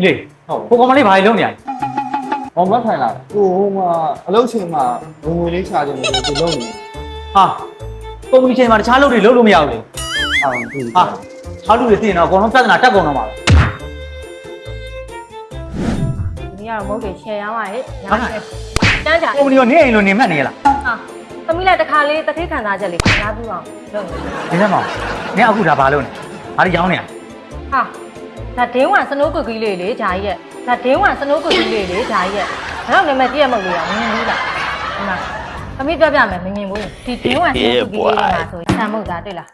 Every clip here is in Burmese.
လေဟိုကောင်မလေးဘာလုံးနေရလဲ ဟောမထိုင်လာဟိုမှာအလုပ်ချိန်မှာငွေလေးချခြင်းလို့ဒီလုံးနေ ဟာကုမ္ပဏီချိန်မှာတခြားလုပ်တွေလုပ်လို့မရဘူးလေ အောင်ဒီ ဟာခြားလူတွေသိရင်တော့အကုန်လုံးပြဿနာတက်ကုန်တော့မှာပဲ ဒီကတော့မဟုတ်တယ်ရှယ်ရောင်းပါရဲ့တန်းကြ ကုမ္ပဏီကနေအိမ်လိုနေမှတ်နေရလား ဟာသမီးလည်းတစ်ခါလေးတစ်ခေတ်ခံစားချက်လေးခံစားပြီးအောင်လုပ်နေ ဒီထဲမှာနင်အခုဒါဘာလုပ်နေဘာတွေရောင်းနေရ ဟာဒါဒင်းဝမ်စနိုးကွက်ကီးလေးလေဂျာကြီးရဲ့ဒါဒင်းဝမ်စနိုးကွက်ကီးလေးလေဂျာကြီးရဲ့ဒါတော့နာမည်တည့်ရမဟုတ်လေရမင်းဘူးလားဒီမှာသမီးပြပြမယ်မမြင်ဘူးဒီဒင်းဝမ်စနိုးကွက်ကီးလေးမှာဆိုရင်ဆန်မုတ်သားတွေ့လား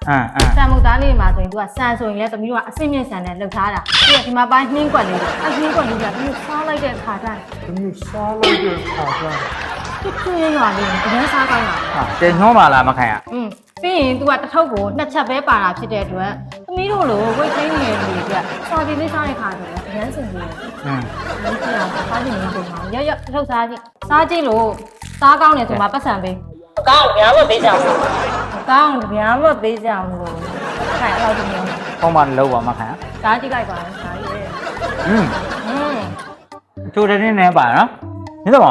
ဆန်မုတ်သားလေးမှာဆိုရင် तू ကဆန်ဆိုရင်လည်းသမီးတို့ကအဆင့်မြင့်ဆန်နဲ့လှုပ်ထားတာပြီးတော့ဒီမှာပိုင်းနှင်းကွက်လေးအနှင်းကွက်လေးကသမီးစားလိုက်တဲ့အခါကျရင် ဒီစားလိုက်တဲ့ခါကျ ချွတ်ရွာလေးအရင်စားကောင်းတာ ဟာတဲနှောပါလားမခံရ ပြီးရင် तू ကတစ်ထုပ်ကိုနှစ်ချက်ပဲပါတာဖြစ်တဲ့အတွက်သမီးတို့လိုဝိတ်ချင်းနေလူတွေကစားပြီးလေးစားတဲ့ခါကျတော့အရင်စင်ကြီးတယ်လုံးကြည့်အောင်စားကြည့်နေကြမှာရရတစ်ထုပ်စားကြည့်စားကြည့်လို့စားကောင်းတယ်ဆိုမှပတ်စံပေးကောင်းဗျာမပေးကြဘူးကောင်းဗျာမပေးကြဘူးလို့ခိုင်အဲ့လိုမျိုး ဟောမှလုံးပါမခံရ စားကြည့်လိုက်ပါလားစားရည် ချိုးတဲ့နေပါနော်နင်တော့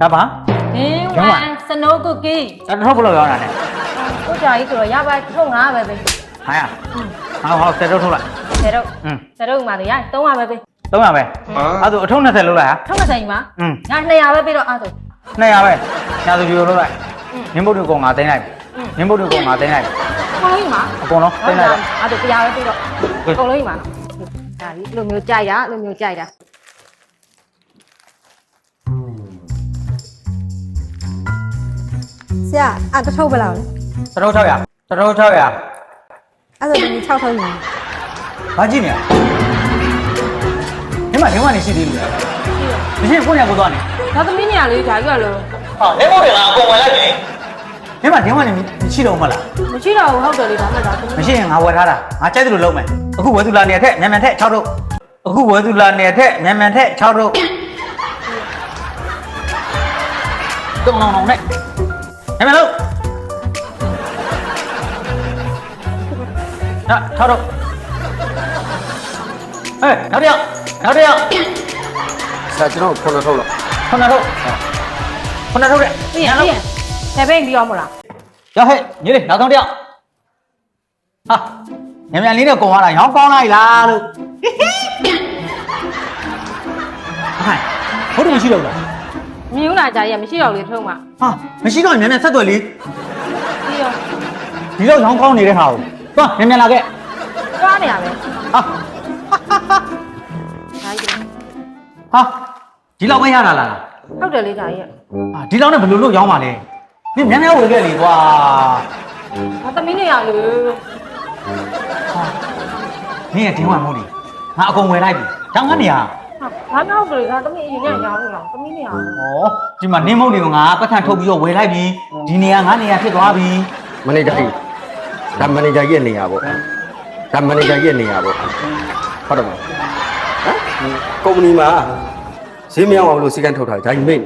ဒါပါ ဒီဝမ်စနိုးကုကီး တစ်ထုပ်ဘယ်လိုရောင်းတာလဲ ကိုကြာကြီးဆိုတော့ရပါထုံငါပဲပေး ဟာရဟောတစ်ထုပ်ထုတ်လိုက် ဆယ်တော့ဆယ်တော့မှလည်းရ300ပဲပေး 300ပဲအဲ့ဒါအထုပ်20လုံးလိုက်ဟာ ထုံးမဆိုင်မှာည200ပဲပေးတော့အဲ့ဆို 200ပဲညာသူပြောလို့လိုက်နင်းဘုတ်တွေကောင်ငါသိမ်းလိုက်နင်းဘုတ်တွေကောင်ငါသိမ်းလိုက် ခေါင်းကြီးမှာ အကုန်လုံးသိမ်းလိုက် အဲ့ဒါတရားပဲပြီးတော့အကုန်လုံးကြီးမှာဒါဒီလိုမျိုးကြိုက်တာလိုမျိုးကြိုက်တာဆရာအဲ့တစ်ထုပ်ပဲလောက်လေ တစ်ထုပ်600တစ်ထုပ်600 အဲ့ဒါဒီ6ထုပ်နေ ဘာကြည့်နေလဲဒီမှာနေရှိသေးလို့မရှိကိုညာကိုသွားနေ ဒါသမီးနေရလေးဒါကြီးကလို့ ဟာနေမို့တယ်လားအကုန်ဝင်လိုက်ပြီဒီမှာနေမရှိတော့မလား မရှိတော့ဘူးဟုတ်တယ်လေဒါမှဒါသမီး မရှိရင်ငါဝယ်ထားတာငါကြိုက်တယ်လို့လုပ်မယ်အခုဝယ်သူလာနေထက်မြန်မြန်ထက်6ထုပ်အခုဝယ်သူလာနေထက်မြန်မြန်ထက်6ထုပ်တုံလောင်လောင်နဲ့မြန်မြန်လို့ဟာ6ထုပ်ဟဲ့နောက်တစ်ယောက် ဆရာကျွန်တော်ခုနထုတ်လို့ ခုနထုတ်တဲ့ ပြီးရင်ဆယ်ပိန်ပြီးအောင်မလား ရောက်ဟဲ့ညီလေးနောက်ဆုံးတစ်ယောက်ဟာမြန်မြန်လေးနဲ့ကုန်သွားတာရောင်းကောင်းလိုက်လားလို့ဟိုင်ဟုတ်တယ်မရှိတော့ဘူးလား မြင်းဦးလာကြကြီးကမရှိတော့လေထုံးမှာ ဟာမရှိတော့မြန်မြန်ဆက်သွယ်လေး ပြီးရော ဒီတော့ရောင်းကောင်းနေတဲ့ဟာကိုသွားမြန်မြန်လာခဲ့ သွားနေရမယ် ဟာ ဒါကြီး ဟာဒီလောက်ပဲရတာလား ဟုတ်တယ်လေဒါကြီး ဟာဒီလောက်နဲ့ဘယ်လိုလုပ်ရောင်းပါလဲနင်မြန်မြန်ဝယ်ခဲ့လေကွာ ကသမီးနေရလေ ဟာနင်ရဲ့ဒင်းဝမ်မို့ဒီငါအကုန်ဝယ်လိုက်ပြီတောင်းကနေရ ဘာမှမဟုတ်လေဒါသမီးအရင်ကရောင်းလို့လားသမီးနေရ ဩဒီမှာနင်းမုတ်တွေကိုငါပတ်ထန်ထုတ်ပြီးတော့ဝယ်လိုက်ပြီဒီနေရာငါနေရာဖြစ်သွားပြီ မန်နေဂျာကြီးဒါမန်နေဂျာကြီးရဲ့နေရာပေါ့ဒါမန်နေဂျာကြီးရဲ့နေရာပေါ့ဟုတ်တယ်မလားဟမ်ကုမ္ပဏီမှာဈေးမရောက်အောင်လို့စီကံထုတ်ထားတယ်ဒါကြီးမိတ်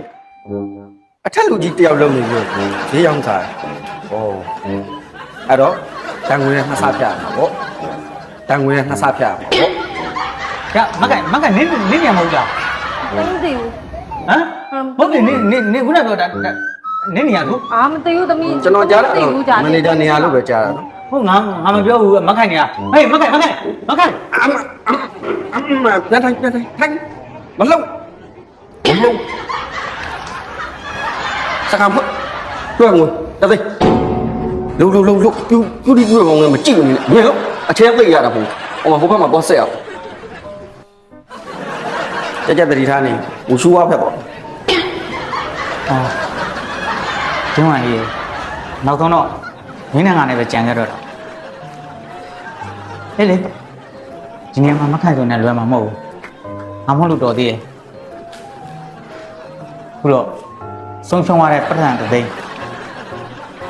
အထက်လူကြီးတယောက်လုံးနေလို့ဈေးရောက်စားဩအဲ့တော့တန်ငွေနဲ့နှစ်ဆပြရမှာပေါ့တန်ငွေနဲ့နှစ်ဆပြရမှာပေါ့ ရမကနင်းနေရမဟုတ်လား မသိဘူး ဟမ်ဟုတ်တယ်နေခုနကပြောတာနင်းနေရသူ အာမသိဘူးသမီး ကျွန်တော်ကြားတာမန်နေဂျာနေရာလို့ပဲကြားတာနော် ဟုတ်ငါမပြောဘူးမခိုင်နေရဟေးမခိုင်အမပြန်ထိုင်မလုံးစကားမတွေ့ငွေတသိလုံပြူဒီပြူကောင်လည်းမကြည့်ဘူးနေလို့အချင်းသိရတာဘူးဟိုဘက်မှာတော့ဆက်အောင်ကြတတိထားနေဝရှူဝါဖက်ပေါ့ အော်ဒင်းဝမ်ကြီးနောက်ဆုံးတော့မင်းနဲ့ငါနဲ့ပဲကြံခဲ့တော့ဟဲ့လေဒီနေရာမှာမခိုင်ဆိုနေလွယ်မှာမဟုတ်ဘူးငါမဟုတ်လို့တော်သေးရဲ့ခုတော့ဆုံးရှုံးရတဲ့ပတ်စံတစ်သိန်း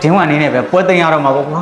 ဒင်းဝမ်နေနဲ့ပဲပွဲသိမ်းရတော့မှာပေါ့ကွာ